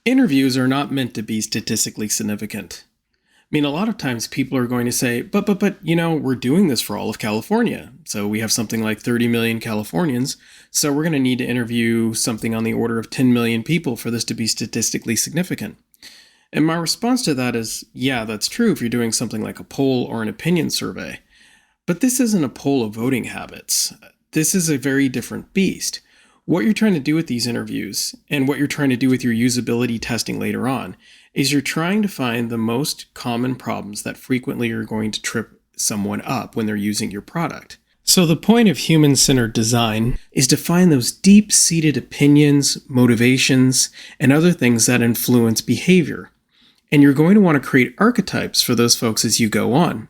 Interviews are not meant to be statistically significant. I mean, a lot of times people are going to say, but, we're doing this for all of California. So we have something like 30 million Californians. So we're going to need to interview something on the order of 10 million people for this to be statistically significant. And my response to that is, yeah, that's true if you're doing something like a poll or an opinion survey. But this isn't a poll of voting habits. This is a very different beast. What you're trying to do with these interviews and what you're trying to do with your usability testing later on is you're trying to find the most common problems that frequently are going to trip someone up when they're using your product. So the point of human-centered design is to find those deep-seated opinions, motivations, and other things that influence behavior. And you're going to want to create archetypes for those folks as you go on.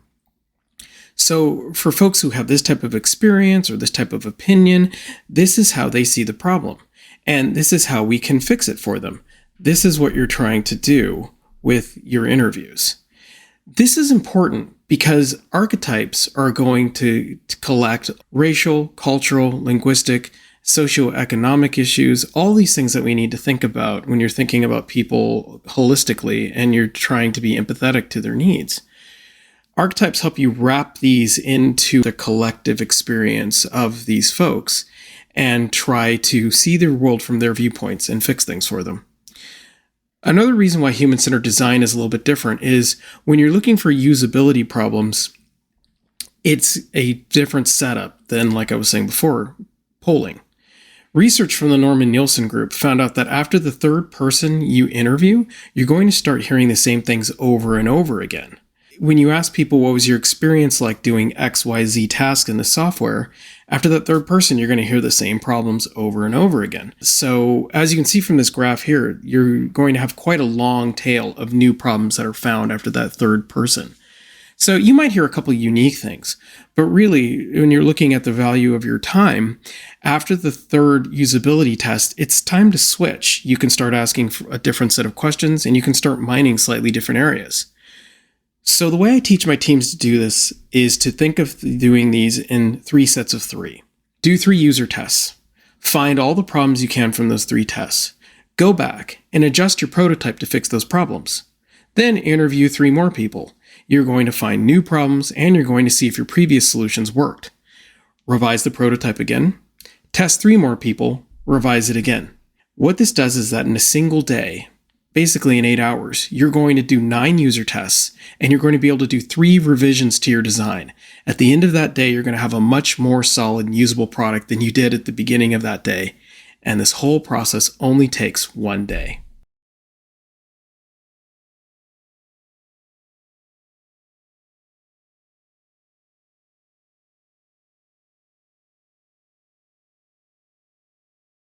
So for folks who have this type of experience or this type of opinion, this is how they see the problem. And this is how we can fix it for them. This is what you're trying to do with your interviews. This is important because archetypes are going to collect racial, cultural, linguistic, socioeconomic issues, all these things that we need to think about when you're thinking about people holistically and you're trying to be empathetic to their needs. Archetypes help you wrap these into the collective experience of these folks and try to see their world from their viewpoints and fix things for them. Another reason why human-centered design is a little bit different is when you're looking for usability problems, it's a different setup than, like I was saying before, polling. Research from the Norman Nielsen group found out that after the third person you interview, you're going to start hearing the same things over and over again. When you ask people what was your experience like doing XYZ task in the software, after that third person, you're going to hear the same problems over and over again. So as you can see from this graph here, you're going to have quite a long tail of new problems that are found after that third person. So you might hear a couple of unique things, but really, when you're looking at the value of your time, after the third usability test, it's time to switch. You can start asking for a different set of questions, and you can start mining slightly different areas. So the way I teach my teams to do this is to think of doing these in 3 sets of 3. Do 3 user tests. Find all the problems you can from those 3 tests. Go back and adjust your prototype to fix those problems. Then interview 3 more people. You're going to find new problems and you're going to see if your previous solutions worked. Revise the prototype again. Test 3 more people. Revise it again. What this does is that in a single day, basically in 8 hours, you're going to do 9 user tests and you're going to be able to do 3 revisions to your design. At the end of that day, you're going to have a much more solid and usable product than you did at the beginning of that day. And this whole process only takes 1 day.